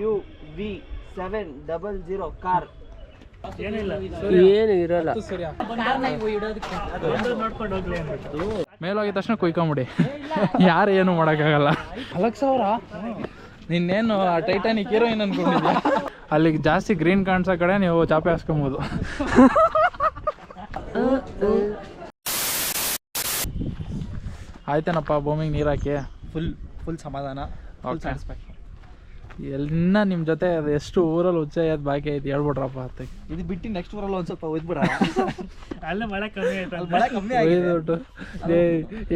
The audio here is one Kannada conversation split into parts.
UV700 car. ಏನು ಇರಲ್ಲ. ಮೇಲೋಗಿದ ತಕ್ಷಣ ಕುಯ್ಕೊಂಬಿಡಿ, ಯಾರು ಏನು ಮಾಡೋಕ್ಕಾಗಲ್ಲ. 4,000 ನಿನ್ನೇನು ಆ ಟೈಟಾನಿಕ್ ಹೀರೋಯಿನ್ ಅನ್ಕೊಂಡಿದ್ದೆ. ಅಲ್ಲಿಗೆ ಜಾಸ್ತಿ ಗ್ರೀನ್ ಕಾಣಿಸೋ ಕಡೆ ನೀವು ಚಾಪೆ ಹಾಸ್ಕೊಬೋದು. ಆಯ್ತೇನಪ್ಪ ಭೂಮಿಗೆ ನೀರು ಹಾಕಿ ಫುಲ್ ಸಮಾಧಾನ, ಸ್ಯಾಟಿಸ್ಫ್ಯಾಕ್ಷನ್. ಎಲ್ಲ ನಿಮ್ಮ ಜೊತೆ ಅದು ಎಷ್ಟು ಊರಲ್ಲಿ ಉಚ್ಚಾಯದ ಬಾಕಿ ಐತಿ ಹೇಳ್ಬಿಟ್ರಪ್ಪ ಅತ್ತಗೆ. ಇದು ಬಿಟ್ಟು ನೆಕ್ಸ್ಟ್ ಊರಲ್ಲಿ ಒಂದು ಸ್ವಲ್ಪ ಒಯ್ದ್ಬಿಡ. ಅಲ್ಲೇ ಮಳೆ ಕಮ್ಮಿ ಆಯ್ತು.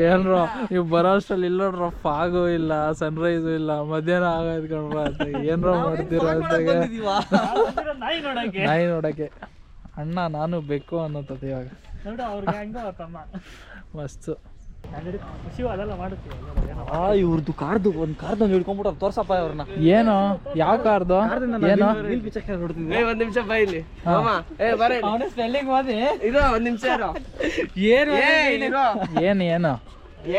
ಏನ್ರೋ ನೀವು ಬರೋ ಅಷ್ಟಲ್ಲಿ ಇಲ್ಲ ನೋಡ್ರ, ಫಾಗು ಇಲ್ಲ, ಸನ್ರೈಸು ಇಲ್ಲ, ಮಧ್ಯಾಹ್ನ ಆಗೋದು ಕಣ್ರ ಅತ್ತಾಗೆ. ಏನ್ರ ಮಾಡ್ತೀರ ಅತ್ತಾಗೆ. ನಾಯಿ ನೋಡಕ್ಕೆ ಅಣ್ಣ ನಾನು ಬೇಕು ಅನ್ನೋತದ ಇವಾಗ. ಮಸ್ತು. ಇವ್ರದ್ದು ಕಾರ್ದು ಒಂದು ಕಾರ್ದು ಹಿಡ್ಕೊಂಡ್ಬಿಟ್ಟು ತೋರ್ಸಪ್ಪ ಅವ್ರನ್ನ. ಏನು ಯಾವ ಕಾರ್ದು? ಏನು ಒಂದ್ ನಿಮಿಷ ಬೈಲಿ ಸ್ಪೆಲ್ಲಿಂಗ್ ಓದಿ. ಇದು ಒಂದ್ ನಿಮಿಷ ಏನು ಏನು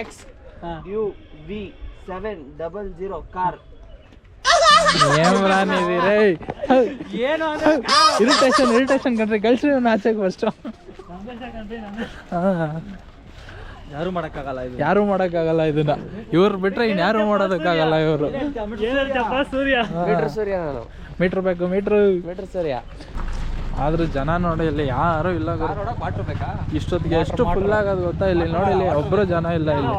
XUV700 ಕಾರ್. ಏನು ಇರಿಟೇಷನ್ ಕಂಡ್ರಿ, ಕಳ್ಸಿ ಆಚೆಗೆ ಫಸ್ಟ್. ಯಾರು ಮಾಡಕ್ಕಾಗಲ್ಲ ಇದು, ಯಾರು ಮಾಡೋಕ್ಕಾಗಲ್ಲ ಇದನ್ನ. ಇವ್ರು ಬಿಟ್ರೆ ಇನ್ ಯಾರು ಮಾಡೋದಕ್ಕಾಗಲ್ಲ. ಇವರು ಮೀಟ್ರ್ ಬೇಕು, ಮೀಟ್ರ್ ಸೂರ್ಯ. ಆದ್ರೂ ಜನ ನೋಡಿ ಇಲ್ಲಿ ಯಾರು ಇಲ್ಲ. ಇಷ್ಟೊತ್ತಿಗೆ ಎಷ್ಟು ಫುಲ್ ಆಗೋದು ಗೊತ್ತಾ? ಇಲ್ಲಿ ನೋಡಿ, ಇಲ್ಲಿ ಒಬ್ಬರು ಜನ ಇಲ್ಲ ಇಲ್ಲಿ.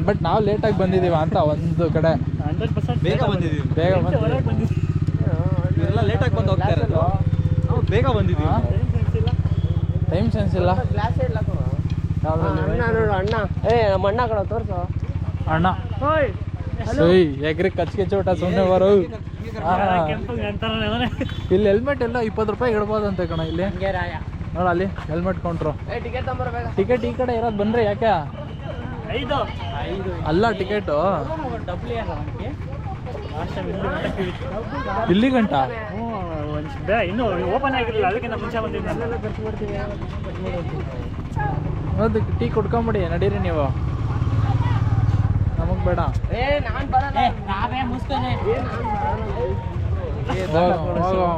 ಬಟ್ ನಾವು ಲೇಟಾಗಿ ಬಂದಿದೀವ ಅಂತ ಒಂದು ಕಡೆ. ಬೇಗ ಬಂದಿದ್ದೀವಿ, ಇವರೆಲ್ಲ ಲೇಟಾಗಿ ಬಂದು ಹೋಗ್ತಾರೆ. ನಾವು ಬೇಗ ಬಂದಿದ್ದೀವಿ. ಟೈಮ್ ಸೆನ್ಸ್ ಇಲ್ಲ. ಅಣ್ಣ ನಮ್ಮ ಅಣ್ಣ ಕಡೆ ತೋರ್ಸು. ಅಣ್ಣ ಎಗ್ರಿ ಕಚ್ಚ ಊಟ ಸುಮ್ಮನೆ ಬರೋ. ಇಲ್ಲಿ ಹೆಲ್ಮೆಟ್ ಎಲ್ಲ 20 ರೂಪಾಯಿ ಇಡ್ಬೋದಂತೆ ಕಣ. ಇಲ್ಲಿ ನೋಡ, ಅಲ್ಲಿ ಹೆಲ್ಮೆಟ್ ಕೊಂಡ್ರು. ಟಿಕೆಟ್ ಈ ಕಡೆ ಇರೋದು ಬನ್ರಿ. ಯಾಕೆ ಅಲ್ಲ ಟಿಕೆಟು ಇಲ್ಲಿ ಗಂಟ ಇನ್ನು ಓಪನ್ ಆಗಿರಲಿಲ್ಲ, ಅದಕ್ಕಿಂತ ಮುಂಚೆ ಬಂದಿದ್ದೆ. ಅದಕ್ಕೆ ಟೀ ಕುಡ್ಕೊಂಬಿಡಿ, ನಡೀರಿ ನೀವು. ನಮಗ್ ಬೇಡ.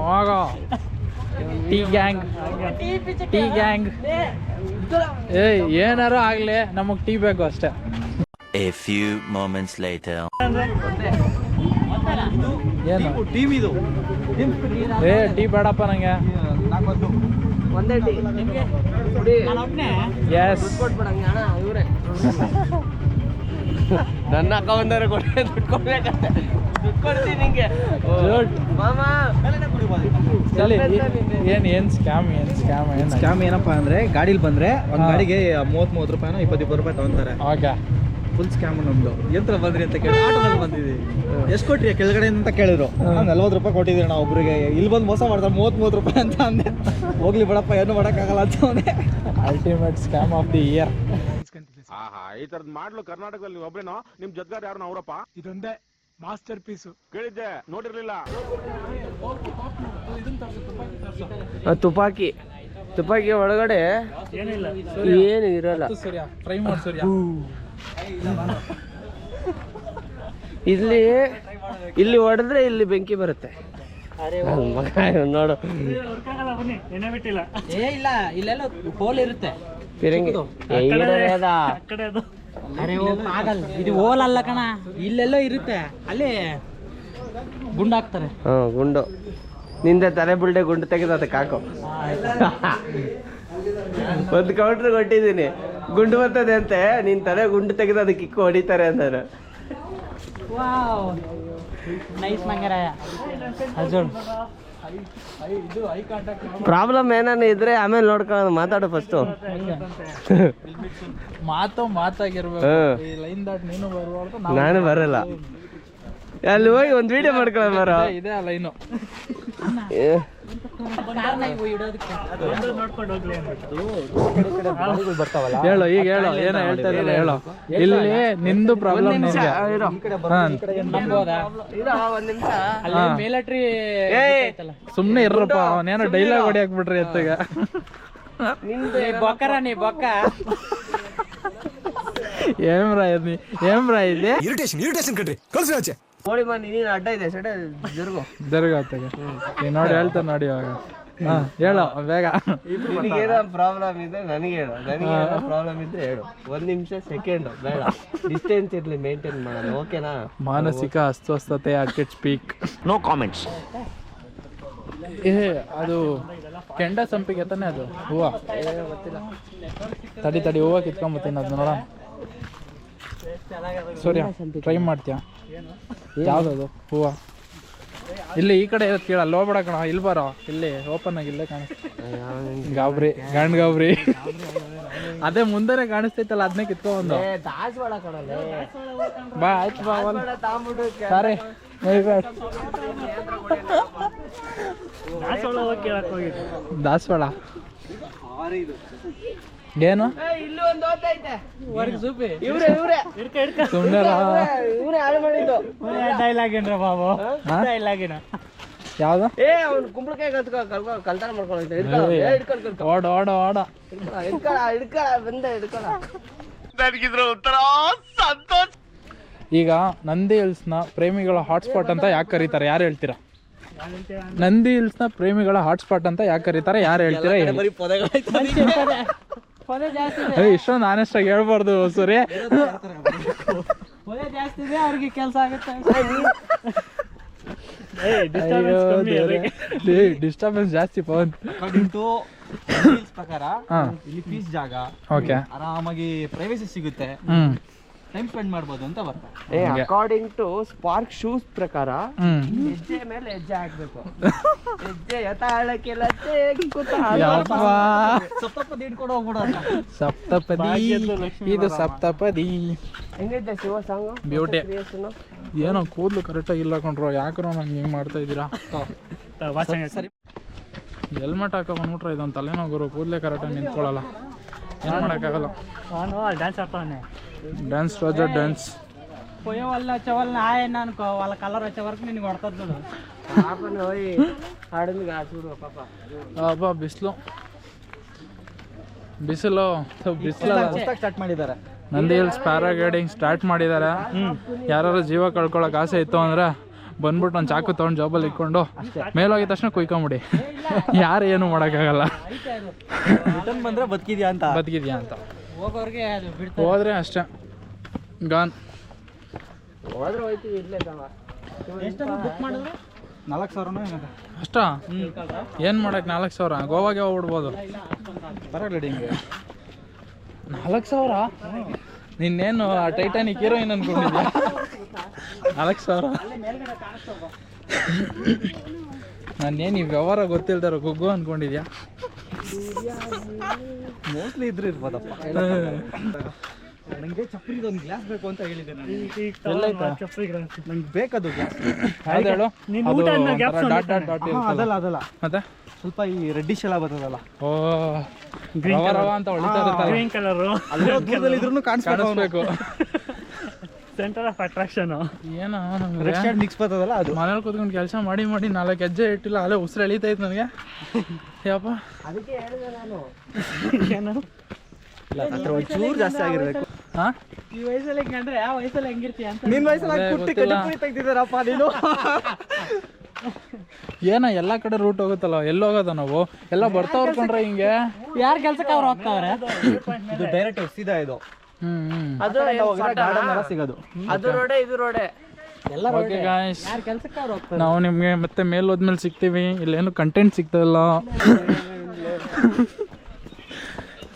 ಹೋಗೋ ಟೀ ಗ್ಯಾಂಗ್. ಏನಾರು ಆಗ್ಲಿ, ನಮಗ್ ಟೀ ಬೇಕು ಅಷ್ಟೇ. A few moments later. ಏನು ಟೀಮ್ ಇದು? ಟೀ ಬೇಡಪ್ಪ ನಂಗೆ. ಒಂದೇ ಟೀ. ಎಸ್ ಇವ್ರೆ ನನ್ನ ಅಕೌಂಟ್ ಕೊಟ್ಟೆ, ದುಡ್ಡು ಕೊಡ್ಬೇಕಂತೆ. ದುಡ್ಡು ಕೊಡ್ತೀನಿ ನಿಂಗೆ ಮಾಮ. ಏನ್ ಸ್ಕ್ಯಾಮ್ ಏನಪ್ಪಾ ಅಂದ್ರೆ, ಗಾಡಿಲಿ ಬಂದ್ರೆ ಒಂದ್ ಗಾಡಿಗೆ 30 ರೂಪಾಯಿನೋ 20 ರೂಪಾಯಿ ತಗೊಂತಾರೆ. ಫುಲ್ ಸ್ಕ್ಯಾಮ್ ನಮ್ದು. ಎಂತ ಬಂದ್ರಿ ಅಂತ ಕೇಳಿ ಆಟೋದಲ್ಲಿ ಬಂದಿದ್ದೀವಿ. ಎಷ್ಟು ಕೊಟ್ರಿ ಕೆಳಗಡೆ ಅಂತ ಕೇಳಿದ್ರು. 40 ರೂಪಾಯಿ ಕೊಟ್ಟಿದ್ದೀರಿ ನಾವು ಒಬ್ರಿಗೆ. ಇಲ್ಲಿ ಬಂದು ಮೋಸ ಮಾಡ್ತಾರೆ 30 ರೂಪಾಯಿ ಅಂತ ಅಂದೆ. ಹೋಗ್ಲಿ ಬಿಡಪ್ಪ, ಏನು ಮಾಡೋಕ್ಕಾಗಲ್ಲ ಅಂತ ಅವನೇ. Ultimate scam of the year. ಈ ತರದ್ ಮಾಡ್ಲು ಕರ್ನಾಟಕದಲ್ಲಿ ನೀವು ಒಬ್ರೇನೋ? ನಿಮ್ ಜೊತೆಗಾರ ಯಾರು ಅವರಪ್ಪ? ಇದೊಂದೇ ಮಾಸ್ಟರ್ ಪೀಸು. ಕೇಳಿದ್ದೆ, ನೋಡಿರ್ಲಿಲ್ಲ. ತುಪಾಕಿ ಒಳಗಡೆ ಏನು ಇರಲ್ಲ. ಫ್ರೈ ಮಾಡಿ ಸೂರ್ಯ. ಇಲ್ಲಿ ಹೊಡೆದ್ರೆ ಇಲ್ಲಿ ಬೆಂಕಿ ಬರುತ್ತೆ. ನೋಡು, ಇಲ್ಲೆಲ್ಲ ಹೋಲ್ ಇರುತ್ತೆ. ಫಿರಂಗಿ ಇದು ಹೋಲ್ ಅಲ್ಲ ಕಣ, ಇಲ್ಲೆಲ್ಲ ಇರುತ್ತೆ. ಅಲ್ಲಿ ಗುಂಡು ಹಾಕ್ತಾರೆ. ಗುಂಡು ನಿಂದೆ ತಲೆ ಬುಲ್ಡೆ ಗುಂಡು ತೆಗೆದು ಅದಕ್ಕೆ ಹಾಕು. ಒಂದು ಕೌಂಟ್ರ್ ಕೊಟ್ಟಿದ್ದೀನಿ, ಗುಂಡು ಬರ್ತದೆ ಅಂತೆ. ನಿನ್ ತಲೆ ಗುಂಡು ತೆಗೆದು ಅದಕ್ಕೆ ಇಕ್ಕು ಹೊಡಿತಾರೆ ಅಂತಾರೆ. ಪ್ರಾಬ್ಲಮ್ ಏನಾನ ಇದ್ರೆ ಆಮೇಲೆ ನೋಡ್ಕೊಳ್ಳೋದು. ಮಾತಾಡು ಫಸ್ಟು. ಮಾತಾಗಿರ್ಬೇಕು. ಲೈನ್ ದಾಟ್ ನೀನು ಬರಬಾರ್ದು, ನಾನು ಬರಲ್ಲ. ಅಲ್ಲಿ ಹೋಗಿ ಒಂದು ವಿಡಿಯೋ ಮಾಡ್ಕೊಳ್ಳೋದು ಬರೋ. ಇದೆ ಆ ಲೈನು. ಹೇಳು, ಈಗ ಹೇಳು, ಏನೋ ಹೇಳ್ತಾ ಇರಲ್ಲ ಹೇಳು. ಇಲ್ಲಿ ನಿಂದು ಪ್ರಾಬ್ಲಮ್ ನಿನ್ಗೆ. ಸುಮ್ನೆ ಇರ್ರಪ್ಪ, ಅವನೇನೋ ಡೈಲಾಗ್ ಹೊಡಿ ಹಾಕ್ಬಿಟ್ರಿ ಎತ್ತಗ. ಏಮ್ರಾ ಇಲ್ಲಿ ಇರಿಟೇಷನ್ ಕಣ್ರಿ, ಕಳ್ಸಿ ಆಚೆ. ಕೋಳಿ ಮನೆ ನೀನು ಅಡ್ಡ ಇದೆ ಸಡೆ ಜರುಗು ಜರುಗಾತಾಗೆ ನೀನು ನೋಡಿ ಹೇಳ್ತಾರೆ ನೋಡಿ ಇವಾಗ ಹಾಂ ಹೇಳು ಬೇಗ. ನಿನಗೇನೋ ಪ್ರಾಬ್ಲಮ್ ಇದೆ ನನಗೆ ಹೇಳು, ನನಗೆ ಪ್ರಾಬ್ಲಮ್ ಇದ್ರೆ ಹೇಳು. 1 ನಿಮಿಷ ಸೆಕೆಂಡ್ ಬೇಡ, ಡಿಸ್ಟೆನ್ಸ್ ಇರಲಿ ಮೇಂಟೈನ್ ಮಾಡೋಣ, ಓಕೆನಾ? ಮಾನಸಿಕ ಅಸ್ವಸ್ಥತೆ at it's peak. No comments. ಏ ಅದು ಕೆಂಡ ಸಂಪಿಗೆ ತಾನೆ ಅದು ಹೂವು? ತಡಿ ಹೂವು ಕಿತ್ಕೊಂಬತ್ತೀನಿ ಅದು ನೋಡೋಣ. ಸೂರ್ಯ ಟ್ರೈ ಮಾಡ್ತೀಯಾ? ಯಾವುದದು ಹೂವು? ಇಲ್ಲಿ ಈ ಕಡೆ ಇರೋದು ಕೇಳ, ಅಲ್ಲಿ ಹೋಗ್ಬೇಡ ಕಣ, ಇಲ್ಲಿ ಬರೋ, ಇಲ್ಲಿ ಓಪನ್ ಆಗಿ ಇಲ್ಲೇ ಕಾಣಿಸ್ತ ಗಾಬ್ರಿ ಗಂಡ್ ಗಾಬ್ರಿ ಅದೇ ಮುಂದೆ ಕಾಣಿಸ್ತೈತಲ್ಲ ಅದನ್ನೇ ಕಿತ್ಕೊಂಡ್ಬಂದು ಬಾ. ಆಯ್ತು ಬಾ ಸಾರಿ ದಾಸವಾಳ ಏನು ಸುಮ್ಮನೆ ಡೈಲಾಗ್ ಏನ್ರ ಬಾಬು, ಡೈಲಾಗ್ ಏನ ಯಾವ್ದು? ಅವ್ನು ಕುಂಬಳಕಾಯಿ ಕಲ್ತಾನ ಮಾಡ್ಕೊಂಡು ಈಗ ನಂದಿ ಹಿಲ್ಸ್ನ ಪ್ರೇಮಿಗಳ ಹಾಟ್ಸ್ಪಾಟ್ ಅಂತ ಯಾಕೆ ಕರೀತಾರೆ? ಯಾರು ಹೇಳ್ತೀರಾ? ನಂದಿ ಹಿಲ್ಸ್ನ ಪ್ರೇಮಿಗಳ ಹಾಟ್ಸ್ಪಾಟ್ ಅಂತ ಯಾಕೆ ಕರೀತಾರೆ? ಯಾರು ಹೇಳ್ತೀರಾ? ಇಷ್ಟೊಂದು ಆನೆಸ್ಟ್ ಆಗಿ ಹೇಳ್ಬಾರ್ದು ಸೂರ್ಯ. ಜಾಸ್ತಿ ಇದೆ ಅವ್ರಿಗೆ ಕೆಲಸ ಆಗುತ್ತೆ. ಡಿಸ್ಟರ್ಬೆನ್ಸ್ ಜಾಸ್ತಿ ಪವನ್ ಪ್ರಕಾರ ಹಾಂ ಇಲ್ಲಿ ಪೀಸ್ ಜಾಗ, ಓಕೆ, ಆರಾಮಾಗಿ ಪ್ರೈವಸಿ ಸಿಗುತ್ತೆ, ಟೈಮ್ ಸ್ಪೆಂಡ್ ಮಾಡ್ಬೋದು ಅಂತ ಬರ್ತಾರೆ. ಅಕಾರ್ಡಿಂಗ್ ಟು ಸ್ಪಾರ್ಕ್ ಶೂಸ್ ಪ್ರಕಾರ ಹ್ಮ್ ಹೆಜ್ಜೆ ಮೇಲೆ ಹೆಜ್ಜೆ ಹಾಕ್ಬೇಕು. ಹೆಜ್ಜೆ ಯಥಾಳಕ್ಕೆಲ್ಲ ಸಪ್ತಪದಿ ಇಟ್ಕೊಂಡು ಹೋಗ್ಬಿಡೋಣ. ಸಪ್ತಪದಿ, ಇದು ಸಪ್ತಪದಿ. ಹೆಂಗೈತೆ ಶಿವ ಸಾಂಗ್? ಬ್ಯೂಟಿ. ಏನೋ ಕೂದಲು ಕರೆಕ್ಟಾಗಿ ಇಲ್ಲ ಕೊಂಡ್ರು, ಯಾಕ್ರೋ ನಂಗೆ ಹಿಂಗೆ ಮಾಡ್ತಾ ಇದ್ದೀರಾ? ಹೆಲ್ಮೆಟ್ ಹಾಕೋ ಬಂದ್ಬಿಟ್ರೆ ಇದೊಂದು ತಲೆನೋಗೋರು, ಕೂದಲೇ ಕರೆಕ್ಟಾಗಿ ನಿಂತ್ಕೊಳ್ಳಲ್ಲ, ಏನು ಮಾಡೋಕ್ಕಾಗಲ್ಲ. డాన్స్ ఆడతానే డ్యాన్స్ రోజా డ్యాన్స్ పోయే వాళ్ళ వచ్చే వాళ్ళని ఆయన అనుకో, వాళ్ళ కలర్ వచ్చే వరకు నేను కొడతాను చూడు. పాపని పోయి ఆడింది కాదు చూడు పాప. ಅಬ್ಬಾ ಬಿಸಿಲು ಸ್ಟಾರ್ಟ್ ಮಾಡಿದ್ದಾರೆ. ನಂದಿ ಹಿಲ್ಸ್ ಪ್ಯಾರಾಗ್ಲೈಡಿಂಗ್ ಸ್ಟಾರ್ಟ್ ಮಾಡಿದ್ದಾರೆ. ಯಾರು ಜೀವ ಕಳ್ಕೊಳ್ಳೋಕೆ ಆಸೆ ಇತ್ತು ಅಂದರೆ ಬಂದ್ಬಿಟ್ಟು ಒಂದು ಚಾಕು ತೊಗೊಂಡು ಜಾಬಲ್ಲಿ ಇಟ್ಕೊಂಡು ಮೇಲೋಗಿದ ತಕ್ಷಣ ಕುಯ್ಕೊಂಬಿಡಿ. ಯಾರು ಏನು ಮಾಡೋಕ್ಕಾಗಲ್ಲ. ರಿಟರ್ನ್ ಬಂದರೆ ಬದುಕಿದ್ಯಾ ಅಂತ ಹೋಗೋರ್ಗೆ ಅದು ಬಿಡ್ತಾರೆ. ಹೋದ್ರೆ ಅಷ್ಟೇ ಗಾನ್. ಹೋದ್ರೆ ಹೋಯ್ತೀವಿ ಇಲ್ಲೇ ತವ. ಎಷ್ಟು ಬುಕ್ ಮಾಡಿದ್ರೆ 4,000 ಅಷ್ಟಾ? ಏನು ಮಾಡೋಕ್ಕೆ 4,000? ಗೋವಾಗೆ ಹೋಗ್ಬಿಡ್ಬೋದು ಪ್ಯಾರಾಗ್ಲೈಡಿಂಗ್ಗೆ. 4,000? ನಿನ್ನೇನು ಆ ಟೈಟಾನಿಕ್ ಹೀರೋಯಿನ್ ಅನ್ಕೊಂಡಿದ್ಯಾ? 4,000? ನಾನೇನು ಈ ವ್ಯವಹಾರ ಗೊತ್ತಿಲ್ದಾರ ಗುಗ್ಗು ಅನ್ಕೊಂಡಿದ್ಯಾ? ಮೋಸ್ಟ್ಲಿ ಇದ್ರೆ ಇರ್ಬೋದಪ್ಪ. ನನಗೆ ಚಪ್ಪಲಿದು ಒಂದು ಗ್ಲಾಸ್ ಬೇಕು ಅಂತ ಹೇಳಿದ್ದೆ ನಾನು. ನಂಗೆ ಬೇಕದು ಗ್ಲಾಸ್. ಯಾವ್ದು ಹೇಳು? ಅದಲ್ಲ ಮತ್ತೆ ಸ್ವಲ್ಪ ಈ ರೆಡ್ಡಿಶ್ ಎಲ್ಲ ಬರ್ತದಲ್ಲ, ಓ ರವ ಅಂತ ಹೊಳಿತಾ ಇರುತ್ತಲ್ಲ, ಗ್ರೀನ್ ಕಲರ್ ಇದ್ರೂ ಕಾಣಿಸ್ಬೇಕು. ಸೆಂಟರ್ ಆಫ್ ಅಟ್ರಾಕ್ಷನ್ ಏನೋ ರೆಡ್ ಶೇಡ್ ಮಿಕ್ಸ್ ಬರ್ತದಲ್ಲ ಅದು. ಮನೇಲಿ ಕೂತ್ಕೊಂಡು ಕೆಲಸ ಮಾಡಿ 4 ಹೆಜ್ಜೆ ಇಟ್ಟಿಲ್ಲ, ಅಲ್ಲೇ ಉಸಿರು ಎಳಿತೈತೆ ನನಗೆ. ಯಪ್ಪ ಅದಕ್ಕೆ ಹೇಳಿದೆ ನಾನು. ಒಂಚೂರು ಜಾಸ್ತಿ ಆಗಿರ್ಬೇಕು. ಹಾಂ ಈ ವಯಸ್ಸಲ್ಲಿ ಕಂಡ್ರೆ ಯಾವ ವಯಸ್ಸಲ್ಲಿ ಹೆಂಗಿರ್ತೀಯ ಅಂತ. ನಿನ್ನ ವಯಸ್ಸಲ್ಲಿ ಕುಟ್ಟಿ ಕಡ್ಡಿ ತೆಗ್ದಿದ್ದಾರಪ್ಪ ನೀನು. ಏನೋ ಎಲ್ಲ ಕಡೆ ರೂಟ್ ಹೋಗುತ್ತಲ್ಲ, ಎಲ್ಲಿ ಹೋಗೋದ ನಾವು? ಎಲ್ಲ ಬರ್ತಾವ್ರ ಕೊಂಡ್ರೆ ಹಿಂಗೆ. ಯಾರ ಕೆಲ್ಸಕ್ಕೆ ಅವ್ರು ಹೋಗ್ತಾವ್ರೆ? ಇದು ಡೈರೆಕ್ಟ್ ಸೀದಾ ಇದು ಅದು ಗಾರ್ಡನ್ ಎಲ್ಲ ಸಿಗೋದು. ಅದು ರೋಡೆ ಇದು ರೋಡೆ ಎಲ್ಲ ಓಕೆ ಗಾಯ್ಸ್, ಯಾರ ಕೆಲ್ಸಕ್ಕೆ ಅವ್ರು ಹೋಗ್ತಾರೆ. ನಾವು ನಿಮಗೆ ಮತ್ತೆ ಮೇಲೆ ಹೋದ್ಮೇಲೆ ಸಿಗ್ತೀವಿ. ಇಲ್ಲೇನು ಕಂಟೆಂಟ್ ಸಿಗ್ತಾಯಿಲ್ಲ.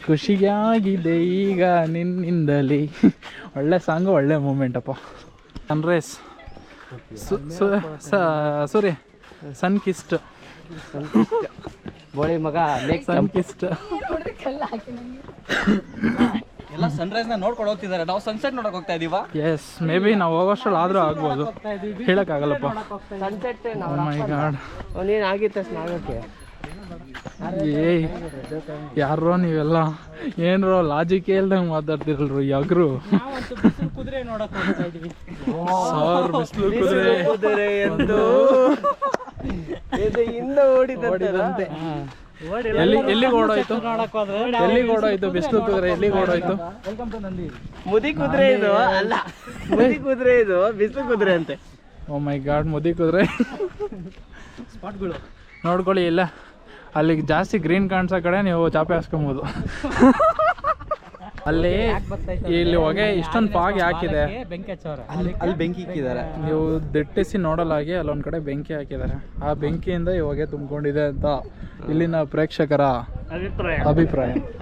ಖುಷಿಯಾಗಿದೆ ಈಗ ನಿನ್ನಿಂದಲೇ. ಒಳ್ಳೆ ಸಾಂಗು, ಒಳ್ಳೆ ಮೂಮೆಂಟ್ ಅಪ್ಪ. ಸನ್ರೈಸ್ ಸೂರ್ಯ ಸನ್ ಕಿಸ್ಟ್ ಬೋಳಿ ಮಗ ಸನ್ ಕಿಸ್ಟ್. ಎಲ್ಲ ಸನ್ರೈಸ್ ನ ನೋಡ್ಕೊಂಡು ಹೋಗ್ತಿದ್ದಾರೆ, ನಾವು ಸನ್ಸೆಟ್ ನೋಡಕ್ ಹೋಗ್ತಾ ಇದೀವ. ಎಸ್, ಮೇ ಬಿ ನಾವು ಹೋಗೋಷ್ಟ್ರಲ್ಲಿ ಆದರೂ ಆಗ್ಬೋದು, ಹೇಳೋಕ್ಕಾಗಲ್ಲಪ್ಪ. ಸನ್ಸೆಟ್ ಮೈ ಗಾಡ್, ನೀನು ಆಗಿತ್ತ ಸ್ನಾನಕ್ಕೆ? ಏಯ್ ಯಾರೋ ನೀವೆಲ್ಲ ಏನ್ರೋ ಲಾಜಿಕ್ ಇಲ್ದಂಗೆ ಮಾತಾಡ್ತಿರಲ್ರು ಯಾಗ್ರು. ನಾವಂತೂ ಬಿಸಿಲು ಕುದುರೆ ನೋಡಕ್ ಹೋಗ್ತಾ ಇದೀವಿ. ಸಾವಿರ ಬಿಸಿಲು ಕುದುರೆ ಎಂದು ಇದು ಹಿಂದ ಓಡಿದಂತೆ. ಎಲ್ಲಿಗೆ ಓಡೋಯ್ತು? ನೋಡಕ್ ಹೋದ್ರೆ ಎಲ್ಲಿಗೆ ಓಡೋಯ್ತು ಬಿಸಿಲು ಕುದುರೆ? ಎಲ್ಲಿಗೆ ಓಡೋಯ್ತು? Welcome to Nandi. ಮುದಿ ಕುದುರೆ ಇದು ಅಲ್ಲ, ಮುದಿ ಕುದುರೆ ಇದು ಬಿಸಿಲು ಕುದುರೆ ಅಂತೆ. ಓ ಮೈ ಗಾಡ್ ಮುದಿ ಕುದುರೆ ಸ್ಪಾಟ್ಗಳು ನೋಡ್ಕೊಳ್ಳಿ ಇಲ್ಲ ಅಲ್ಲಿಗೆ ಜಾಸ್ತಿ ಗ್ರೀನ್ ಕಾಣಿಸೋ ಕಡೆ ನೀವು ಚಾಪೆ ಹಾಸ್ಕೊಬೋದು. ಅಲ್ಲಿ ಇಲ್ಲಿ ಹೊಗೆ ಇಷ್ಟೊಂದು ಪಾಗಿ ಹಾಕಿದೆ, ಬೆಂಕಿ ಹಚ್ಚೋರೆ. ಅಲ್ಲಿ ಬೆಂಕಿ ಇಕ್ಕಿದ್ದಾರೆ. ನೀವು ದಿಟ್ಟಿಸಿ ನೋಡಲಾಗಿ ಅಲ್ಲೊಂದು ಕಡೆ ಬೆಂಕಿ ಹಾಕಿದ್ದಾರೆ. ಆ ಬೆಂಕಿಯಿಂದ ಈ ಹೊಗೆ ತುಂಬಿಕೊಂಡಿದೆ ಅಂತ ಇಲ್ಲಿನ ಪ್ರೇಕ್ಷಕರ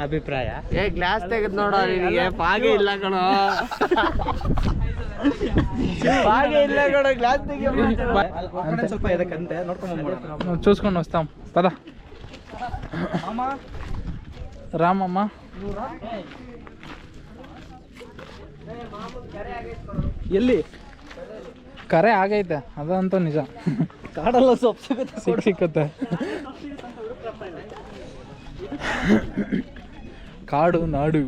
ಅಭಿಪ್ರಾಯ. ಏ ಗ್ಲಾಸ್ ತೆಗೆದು ನೋಡೋ ನಿನಗೆ ಪಾಗೆ ಇಲ್ಲ ಕಣೋ, ಪಾಗೆ ಇಲ್ಲ ಕಣೋ, ಗ್ಲಾಸ್ ತೆಗಿ. ಸ್ವಲ್ಪ ಇದಕ್ಕಂತೆ ನೋಡ್ಕೊಂಡ್ చూసుకొని వస్తాం పద రామమ్మ. ಎಲ್ಲಿ ಕರೆ ಆಗೈತೆ ಅದಂತೂ ನಿಜ. ಕಾಡಲ್ಲ ಸೊಪ್ಪು ಸಿಕ್ಕತ್ತೆ. ಕಾಡು ನಾಡು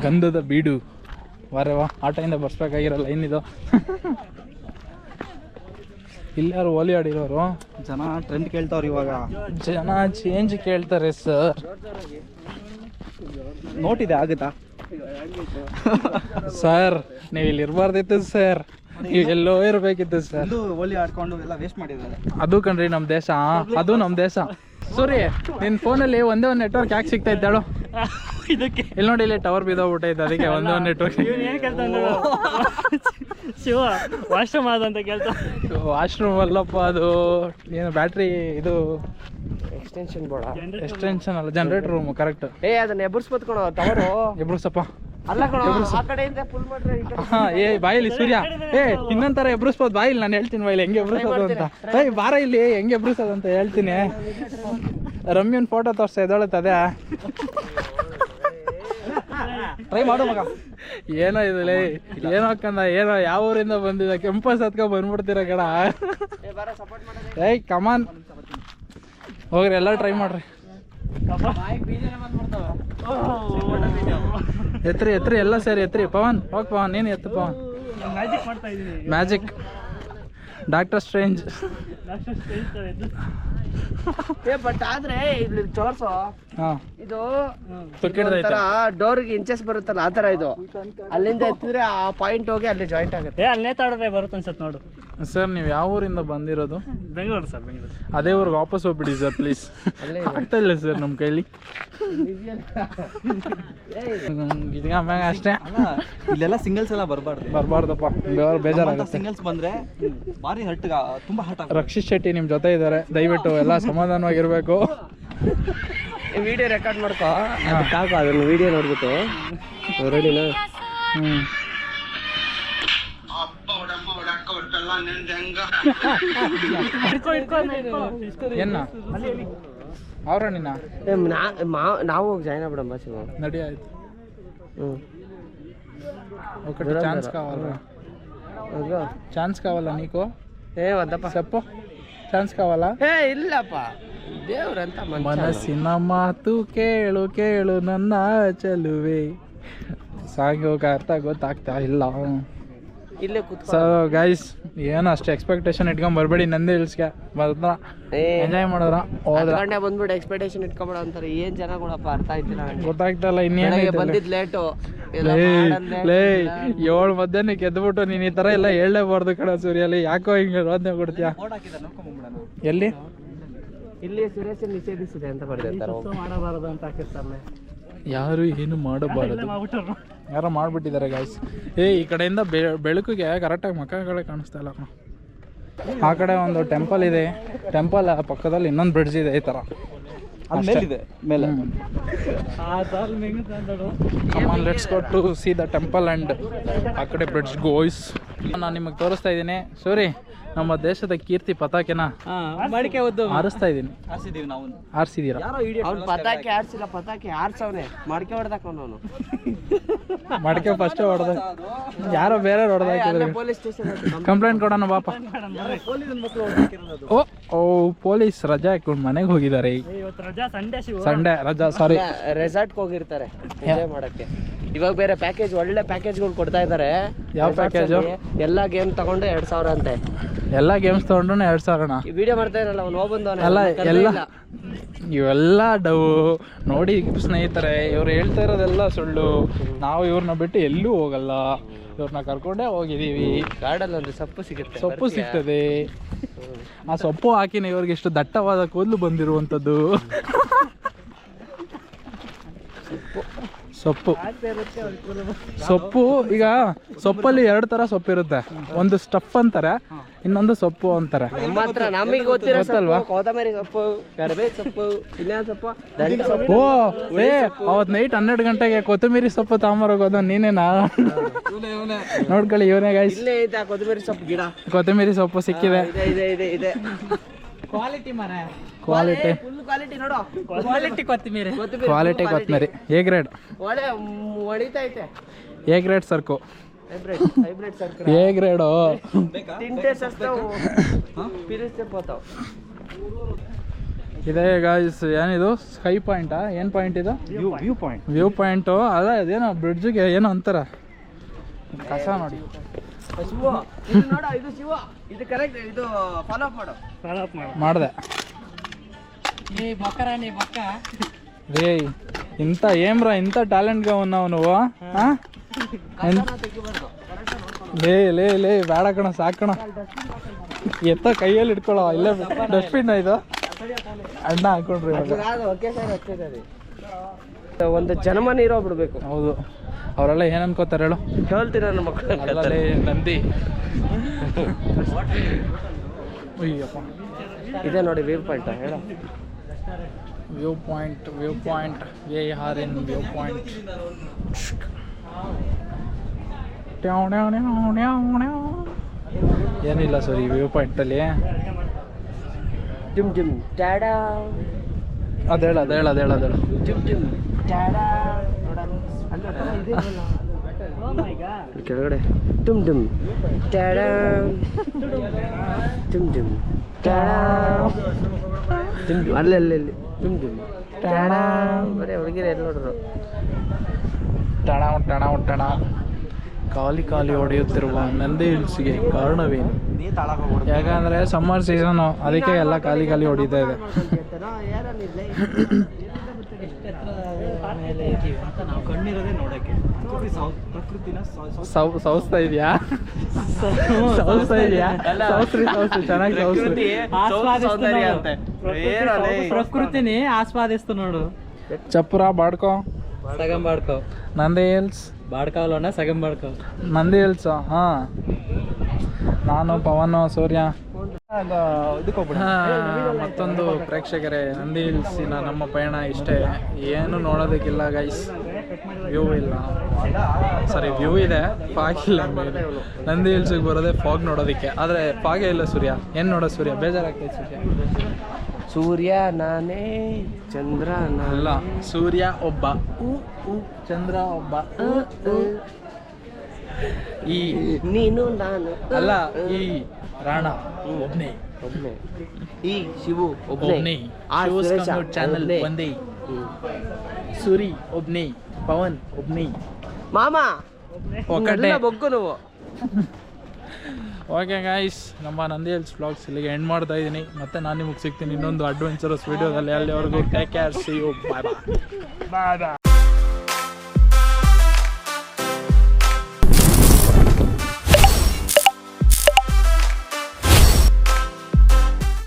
ಗಂಧದ ಬೀಡು. ವಾರೆ ವಾ, ಆಟದಿಂದ ಬರ್ಸ್ಬೇಕಾಗಿರೋ ಲೈನ್ ಇದು. ಇಲ್ಲಿ ಯಾರು ಓಲಿ ಆಡಿರೋರು? ಜನ ಟ್ರೆಂಡ್ ಕೇಳ್ತಾವ್ರು ಇವಾಗ. ಜನ ಚೇಂಜ್ ಕೇಳ್ತಾರೆ ಸರ್. ನೋಟಿದೆ ಆಗುತ್ತಾ ಸರ್? ನೀವು ಇಲ್ಲಿ ಇರಬಾರ್ದಿತ್ತು ಸರ್, ನೀವು ಎಲ್ಲೋ ಇರಬೇಕಿತ್ತು ಸರ್. ಒಂದು ಓಲಿ ಆಡ್ಕೊಂಡು ಎಲ್ಲ ವೇಸ್ಟ್ ಮಾಡಿದ್ದಾರೆ. ಅದು ಕಣ್ರಿ ನಮ್ಮ ದೇಶ, ಅದು ನಮ್ಮ ದೇಶ. ಸೂರಿ, ನಿನ್ನ ಫೋನಲ್ಲಿ ಒಂದೇ ಒಂದು ನೆಟ್ವರ್ಕ್ ಯಾಕೆ ಸಿಗ್ತಾ ಇದ್ದಾಳು? ಇದಕ್ಕೆ ಇಲ್ಲಿ ನೋಡಿ, ಇಲ್ಲಿ ಟವರ್ ಬಿದ್ದೋಗ್ಬಿಟ್ಟೈತೆ, ಅದಕ್ಕೆ ಒಂದೇ ಒಂದು ನೆಟ್ವರ್ಕ್. ಏನು ಕೇಳ್ತಾನೆ ಶಿವ? ವಾಶ್ರೂಮ್ ಆದಂತ ಕೇಳ್ತಾ. ವಾಶ್ರೂಮ್ ಅಲ್ಲಪ್ಪ, ಅದು ಏನು ಬ್ಯಾಟ್ರಿ ಇದು ಎಕ್ಸ್ಟೆನ್ಷನ್ ಬೋರ್ಡ? ಎಕ್ಸ್ಟೆನ್ಷನ್ ಅಲ್ಲ, ಜನರೇಟರ್ ರೂಮ್. ಕರೆಕ್ಟ್. ಏ ಅದನ್ನ ಎಬ್ಬರ್ಸ್ಬೋದು ಕಣೋ ಟವರು. ಎಬ್ರುಸಪ್ಪ. ಅಲ್ಲ ಕಣೋ, ಆ ಕಡೆಯಿಂದ ಫುಲ್ ಮಾಡ್ರೆ ಈ ಕಡೆ. ಹಾ, ಏ ಬಾಯಿಲಿ ಸೂರ್ಯ, ಏ ಇನ್ನೊಂಥರ ಎಬ್ರಿಸ್ಬೋದು ಬಾಯಿಲಿ. ನಾನು ಹೇಳ್ತೀನಿ ಬಾಯಿಲಿ ಹೆಂಗೆ ಎಬ್ರಿಸೋದು ಅಂತ. ಏಯ್ ಬಾರ ಇಲ್ಲಿ ಹೆಂಗೆ ಎಬ್ರಿಸೋದು ಅಂತ ಹೇಳ್ತೀನಿ. ರಮ್ಯನ್ ಫೋಟೋ ತೋರಿಸ್ತಾ ಇದ್ದಾಳುತ್ತದೆ. ಟ್ರೈ ಮಾಡು ಮಗ. ಏನೋ ಇದಲ್ಲ, ಏನೋ ಕಂದ, ಏನೋ ಯಾವ ಊರಿಂದ ಬಂದಿದೆ, ಕೆಂಪಸ್ ಹತ್ಕೊ ಬಂದ್ಬಿಡ್ತೀರ ಕಡ. ಏಯ್ ಕಮಾನ್ ಹೋಗ್ರಿ, ಎಲ್ಲ ಟ್ರೈ ಮಾಡ್ರಿ. ಎತ್ರಿ ಎತ್ರಿ ಎಲ್ಲ ಸೇರಿ ಎತ್ರಿ. ಪವನ್ ಹೋಗ್ ಪವನ್, ನೀನು ಎತ್ತು ಪವನ್. ಮ್ಯಾಜಿಕ್ ಮಾಡ್ತಾ ಇದ್ದೀನಿ. Magic doctor strange. ಏ ಬಟ್ ಆದ್ರೆ ಇಲ್ಲಿ ತೋರ್ಸೋ, ಹಾಂ ಇದು ತುಕ್ಕಿಡ್ದೈತೆ. ಡೋರ್ಗೆ ಇಂಚಸ್ ಬರುತ್ತಲ್ಲ ಆ ತರ ಇದು. ಅಲ್ಲಿಂದ ಎತ್ತಿದ್ರೆ ಆ ಪಾಯಿಂಟ್ ಹೋಗಿ ಅಲ್ಲಿ ಜಾಯಿಂಟ್ ಆಗುತ್ತೆ. ಏ ಅಲ್ಲೇ ತಾಡದೆ ಬರುತ್ತೆ ಅನ್ಸತ್ ನೋಡು. ಸರ್ ನೀವು ಯಾವ ಊರಿಂದ ಬಂದಿರೋದು? ಬೆಂಗಳೂರು ಸರ್, ಬೆಂಗಳೂರು. ಅದೇ ಊರಿಗೆ ವಾಪಸ್ ಹೋಗ್ಬಿಡಿ ಸರ್ ಪ್ಲೀಸ್. ಆಗ್ತಾ ಇಲ್ಲ ಸರ್ ನಮ್ಮ ಕೈಲಿ. ಮ್ಯಾಗ ಅಷ್ಟೇ. ಇಲ್ಲೆಲ್ಲ ಸಿಂಗಲ್ಸ್ ಎಲ್ಲ ಬರಬಾರ್ದಪ್ಪ, ಬೇಜಾರಾಗುತ್ತೆ. ಸಿಂಗಲ್ಸ್ ಬಂದ್ರೆ ಭಾರಿ ತುಂಬಾ ಹರ್ಟ್. ರಕ್ಷಿತ್ ಶೆಟ್ಟಿ ನಿಮ್ಮ ಜೊತೆ ಇದ್ದಾರೆ, ದಯವಿಟ್ಟು ಎಲ್ಲ ಸಮಾಧಾನವಾಗಿರ್ಬೇಕು. ವಿಡಿಯೋ ರೆಕಾರ್ಡ್ ಮಾಡ್ಕೋ, ಸಾಕು ಅದನ್ನ ವಿಡಿಯೋ ನೋಡ್ಬಿಟ್ಟು ರೆಡಿನಾ? ಏನ ಅವ್ರ ನಿನ್ನ ನಾವು ಹೋಗಿ ಜಾಯ್ನ್ ಆಗ್ಬಿಡಮ್ಮ ಶಿವ. ನಡಿ ಆಯ್ತು. ಹ್ಞೂ ಚಾನ್ಸ್ ಕಾವಲ್ಲ, ಚಾನ್ಸ್ ಕಾವಲ್ಲ ನೀಕು. ಏ ಒಂದಪ್ಪ ಸಪ್ಪು ಚಾನ್ಸ್ ಕಾವಲ್ಲ. ಏ ಇಲ್ಲಪ್ಪ, ದೇವ್ರಂತ ಮನಸ್ಸಿನ ಮಾತು ಕೇಳು ಕೇಳು ನನ್ನ ಚಲುವೆ. ಸಾಂಗ್ ಅರ್ಥ ಗೊತ್ತಾಗ್ತಾ ಇಲ್ಲ. ಇಲ್ಲೇ ಕೂತ್ ಸೊ ಗೈಸ್, ಏನು ಅಷ್ಟು ಎಕ್ಸ್ಪೆಕ್ಟೇಷನ್ ಇಟ್ಕೊಂಡ್ ಬರ್ಬೇಡಿ. ನಂದೇ ಹಿಲ್ಸ್ಗೆ ಬಂದ್ರ ಎಂಜಾಯ್ ಮಾಡಿದ್ರ ಹೋದ್ರ ಬಂದ್ಬಿಟ್ಟು ಎಕ್ಸ್ಪೆಕ್ಟೇಷನ್ ಇಟ್ಕೊಂಬೇಡ ಅಂತಾರೆ. ಏನ್ ಚೆನ್ನಾಗಪ್ಪ, ಅರ್ಥ ಆಯ್ತಿಲ್ಲ. ಗೊತ್ತಾಗ್ತಲ್ಲ ಇನ್ನೇನು ಬಂದಿದ್ ಲೇಟು. ಲೇ 7 ಮಧ್ಯಾಹ್ನಕ್ಕೆ ಎದ್ಬಿಟ್ಟು ನೀನ್ ಈ ತರ ಎಲ್ಲ ಹೇಳಲೇಬಾರ್ದು ಕಣ ಸೂರ್ಯಲ್ಲಿ. ಯಾಕೋ ಹಿಂಗೆ ರೋದನೆ ಕೊಡ್ತೀಯ? ಎಲ್ಲಿ ಇಲ್ಲಿ ಸುರೇಶ್ ನಿಷೇಧಿಸಿದೆ ಅಂತ ಬರ್ದಿರ್ತಾರೆ. ಮಾಡಬಾರದು ಅಂತ ಹಾಕಿರ್ತಾರಲ್ಲ, ಯಾರು ಏನು ಮಾಡಬಾರದು, ಯಾರೋ ಮಾಡ್ಬಿಟ್ಟಿದ್ದಾರೆ ಗಾಯ್ಸ್. ಈ ಕಡೆಯಿಂದ ಬೆಳಕಿಗೆ ಕರೆಕ್ಟಾಗಿ ಮಕ್ಕಗಳೇ ಕಾಣಿಸ್ತಾ ಇಲ್ಲ ಕಣ. ಆ ಕಡೆ ಒಂದು ಟೆಂಪಲ್ ಇದೆ, ಟೆಂಪಲ್ ಪಕ್ಕದಲ್ಲಿ ಇನ್ನೊಂದು ಬ್ರಿಡ್ಜ್ ಇದೆ ಈ ಥರ ಮೇಲೆ. Come on let's go to see the temple and ಆ ಕಡೆ ಬ್ರಿಡ್ಜ್ ಗೋಯ್ಸ್. ನಾನು ನಿಮಗೆ ತೋರಿಸ್ತಾ ಇದ್ದೀನಿ ಸೂರಿ, ನಮ್ಮ ದೇಶದ ಕೀರ್ತಿ ಪತಾಕೆನ ಮಡಿಕೆ ಒದ್ದು ಹಾರಿಸ್ತಾ ಇದ್ದೀನಿ. ಹಾರಿಸಿದ್ದೀರಾ? ಅವ್ನು ಪತಾಕೆ ಆಡ್ಸಿಲ್ಲ, ಪತಾಕೆ ಆಡ್ಸವ್ನೆ. ಮಡ್ಕೆ ಹೊಡೆದಾಕವನು. ಮಡಕೆ ಫಸ್ಟ್ ಹೊಡೆದ, ಯಾರೋ ಬೇರೆ ಹೊಡೆದಾಕಿದ್ರೆ ಪೊಲೀಸ್ ಸ್ಟೇಷನ್ ಕಂಪ್ಲೇಂಟ್ ಕೊಡೋಣ ಬಾಪ. ಓ ಪೊಲೀಸ್ ರಜಾ ಹಾಕೊಂಡು ಮನೆಗೆ ಹೋಗಿದ್ದಾರೆ. ಇವತ್ತು ರಜಾ, ಸಂಡೇ ರಜಾ. ಸಾರಿ, ರೆಸಾರ್ಟ್ಗೆ ಹೋಗಿರ್ತಾರೆ ಎಂಜಾಯ್ ಮಾಡಕ್ಕೆ. ಇವಾಗ ಬೇರೆ ಪ್ಯಾಕೇಜ್, ಒಳ್ಳೆ ಪ್ಯಾಕೇಜ್ಗಳು ಕೊಡ್ತಾ ಇದ್ದಾರೆ. ಯಾವ ಪ್ಯಾಕೇಜು? ಎಲ್ಲ ಗೇಮ್ ತಗೊಂಡು 2000 ಅಂತೆ. ಎಲ್ಲ ಗೇಮ್ಸ್ ತೊಗೊಂಡ್ರು 2,000 ಅಣ್ಣ. ಈ ವಿಡಿಯೋ ಮಾಡ್ತಾ ಇರಲ್ಲ ಅವ್ನು ಹೋಗ್ಬಂದವನೇ ಅಲ್ಲ ಇವೆಲ್ಲ ಡವ್ ನೋಡಿ ಸ್ನೇಹಿತರೆ, ಇವ್ರು ಹೇಳ್ತಾ ಇರೋದೆಲ್ಲ ಸುಳ್ಳು. ನಾವು ಇವ್ರನ್ನ ಬಿಟ್ಟು ಎಲ್ಲೂ ಹೋಗಲ್ಲ, ಇವ್ರನ್ನ ಕರ್ಕೊಂಡೇ ಹೋಗಿದ್ದೀವಿ. ಗಾರ್ಡಲ್ಲಿ ಒಂದು ಸೊಪ್ಪು ಸಿಗುತ್ತೆ, ಸೊಪ್ಪು ಸಿಗ್ತದೆ. ಆ ಸೊಪ್ಪು ಹಾಕಿನ ಇವ್ರಿಗೆ ಎಷ್ಟು ದಟ್ಟವಾದ ಕೂದಲು ಬಂದಿರುವಂಥದ್ದು. ಸೊಪ್ಪು ಈಗ ಸೊಪ್ಪಲ್ಲಿ 2 ಥರ ಸೊಪ್ಪು ಇರುತ್ತೆ. ಒಂದು ಸ್ಟಫ್ ಅಂತಾರೆ, ಇನ್ನೊಂದು ಸೊಪ್ಪು ಅಂತಾರೆ. ಮಾತ್ರ ನಮಗೆ ಗೊತ್ತಿರೋ ಸೊಪ್ಪು ಕೊತ್ತಂಬರಿ ಸೊಪ್ಪು, ಕರಿಬೇವು ಸೊಪ್ಪು, ಇನ್ಯಾವ ಸೊಪ್ಪು, ದಂಡಿ ಸೊಪ್ಪು. ಓ ಅವತ್ತು ನೈಟ್ 12 ಗಂಟೆಗೆ ಕೊತ್ತಂಬರಿ ಸೊಪ್ಪು ತಗೊಂಬರೋದು ನೀನೇನಾ? ನೋಡ್ಕೊಳ್ಳಿ ಇವನೇ ಗೈಸ್, ಇಲ್ಲೇ ಐತೆ ಕೊತ್ತಂಬರಿ ಸೊಪ್ಪು ಗಿಡ. ಕೊತ್ತಂಬರಿ ಸೊಪ್ಪು ಸಿಕ್ಕಿದೆ. ಇದೆ ಕ್ವಾಲಿಟಿ ಮರ, ಕ್ವಾಲಿಟಿ ಫುಲ್ ಕ್ವಾಲಿಟಿ ನೋಡು. ಕ್ವಾಲಿಟಿ ಕೊತ್ತಿಮೀರಿ, ಕ್ವಾಲಿಟಿ ಕೊತ್ತಂಬರಿ ಎ ಗ್ರೇಡ್. ಒಳ್ಳೆ ಹೊಡಿತೈತೆ. ಎ ಗ್ರೇಡ್ ಸರ್ಕು, ಹೈಬ್ರಿಡ್ ಸರ್ಕಾರ ಎ ಗ್ರೇಡು. ತಿಂಟೆ ಸಸ್ತಾವು ಪಿರಿಸ್ತೆ ಪೋತಾವ್. ಇದೆ ಗಾಯ್ಸ್, ಏನಿದು ಸ್ಕೈ ಪಾಯಿಂಟಾ? ಏನು ಪಾಯಿಂಟ್ ಇದು? View point. ಅದೇನೋ ಬ್ರಿಡ್ಜಿಗೆ ಏನೋ ಅಂತಾರೆ, ಕಸ ನೋಡಿ. ಶಿವ ಇದು ನೋಡು, ಇದು ಶಿವ, ಇದು ಕರೆಕ್ಟ್. ಇದು ಫಾಲೋ ಮಾಡು. ಮಾಡಿದೆ ನೀ ಬಕ್ಕರಾಣಿ ಬಕ್ಕ. ರೇ ಇಂಥ ಏಮ್ರ ಇಂಥ ಟ್ಯಾಲೆಂಟ್ಗೆ ಅವನು. ಲೇ ಬೇಡ ಕಣ, ಸಾಕಣ. ಎತ್ತ ಕೈಯಲ್ಲಿ ಇಟ್ಕೊಳ್ಳೋ, ಇಲ್ಲೇ ಡಸ್ಟ್ಬಿನ್ ಇದು ಅಣ್ಣ ಹಾಕೊಂಡ್ರಿ. ಒಂದು ಜನ್ಮ ನೀರು ಬಿಡ್ಬೇಕು. ಹೌದು, ಅವರೆಲ್ಲ ಏನು ಅನ್ಕೋತಾರೆ ಹೇಳು? ಹೇಳ್ತೀನಿ ನನ್ನ ಮಕ್ಕಳು. ಅಲ್ಲೇ ನಂದಿ. ಅಯ್ಯಪ್ಪ, ಇದೆ ನೋಡಿ ವ್ಯೂ ಪಾಯಿಂಟ್. ಹೇಳ view point we are in view point. ಏನಿಲ್ಲ ಸರಿ ವ್ಯೂ ಪಾಯಿಂಟಲ್ಲಿ. ಜಿಮ್ ಜಿಮ್ ಟ್ಯಾಡಾ, ಅದೇಳ ಜಿಮ್ ಜಿಮ್ ಟ್ಯಾಡಾ. ಕೆಳಗಡೆ ಡುಮ್ ಡುಮ್ ಟ್ಯಾಡಾ, ಡುಮ್ ಡುಮ್ ಟ್ಯಾಡಾ, ಡುಮ್ ಡುಮ್ ಅಲ್ಲಿ ಡುಮ್ ಡುಮ್ ಟ್ಯಾಡಾ. ಬರೀ ಹುಡುಗಿರು ಎಲ್ಲಿ ನೋಡ್ರು. ಟಣ ಖಾಲಿ ಹೊಡೆಯುತ್ತಿರುವ ನಂದಿ ಹಿಲ್ಸ್ಗೆ ಕಾರಣವೇನು? ಯಾಕಂದರೆ ಸಮ್ಮರ್ ಸೀಸನು, ಅದಕ್ಕೆ ಎಲ್ಲ ಖಾಲಿ ಹೊಡಿತಾ ಇದೆ. ನಾವು ಕಣ್ಣಿರೋದೇ ನೋಡಕ್ಕೆ, ಪ್ರಕೃತಿನ ಸೌಸ್ತಾ ಇದೆಯಾ? ಚೆನ್ನಾಗಿ ಪ್ರಕೃತಿನಿ ಆಸ್ವಾದಿಸ್ತು ನೋಡು. ಚಪ್ಪುರ ಬಾಡ್ಕೋ, ಸಗಂ ಬಾಡ್ಕೋ. ನಂದಿ ಹಿಲ್ಸ್ ಬಾಡ್ಕಾವಲ್ಲಣ್ಣ, ಸಗಂ ಬಾಡ್ಕೋ. ನಂದಿ ಹಿಲ್ಸ್. ಹಾಂ, ನಾನು ಪವನ್, ಸೂರ್ಯ. ಮತ್ತೊಂದು ಪ್ರೇಕ್ಷಕರೇ, ನಂದಿ ಹಿಲ್ಸಿನ ನಮ್ಮ ಪಯಣ ಇಷ್ಟೇ. ಏನು ನೋಡೋದಕ್ಕಿಲ್ಲ ಗೈಸ್, ವ್ಯೂ ಇಲ್ಲ. ಸರಿ ವ್ಯೂ ಇದೆ, ಫಾಗ್ ಇಲ್ಲ ಮೇಲೆ. ನಂದಿ ಹಿಲ್ಸಿಗೆ ಬರೋದೇ ಫಾಗ್ ನೋಡೋದಕ್ಕೆ, ಆದರೆ ಫಾಗೇ ಇಲ್ಲ. ಸೂರ್ಯ ಏನು ನೋಡೋ? ಸೂರ್ಯ ಬೇಜಾರಾಗ್ತೈತೆ. ಸೂರ್ಯ ನಾನೇ, ಚಂದ್ರ ಅಲ್ಲ, ಸೂರ್ಯ ಒಬ್ಬ, ಚಂದ್ರ ಒಬ್ಬ. ಈ ನೀನು ನಾನು ಅಲ್ಲ, ಈ ರಾಣ ಒಬ್ನೇ. ಈ ಶಿವು ಒಬ್ನೇ. ಆ ಸುರೇಶ ಚಾನಲ್ ಒಂದೇ. ಸೂರಿ ಒಬ್ನೇ, ಪವನ್ ಒಬ್ನೇ. ಮಾಮ ಒಕ್ಕಟ್ಟೆ ಬೊಗ್ಗು ನೀವು. ಓಕೆ ಗೈಸ್, ನಮ್ಮ ನಂದಿ ಹಿಲ್ಸ್ ವ್ಲಾಗ್ಸ್ ಇಲ್ಲಿಗೆ ಎಂಡ್ ಮಾಡ್ತಾ ಇದ್ದೀನಿ. ಮತ್ತೆ ನಾನು ನಿಮಗೆ ಸಿಗ್ತೀನಿ ಇನ್ನೊಂದು ಅಡ್ವೆಂಚರಸ್ ವಿಡಿಯೋದಲ್ಲಿ. ಅಲ್ಲಿವರೆಗೂ take care, see you, bye bye.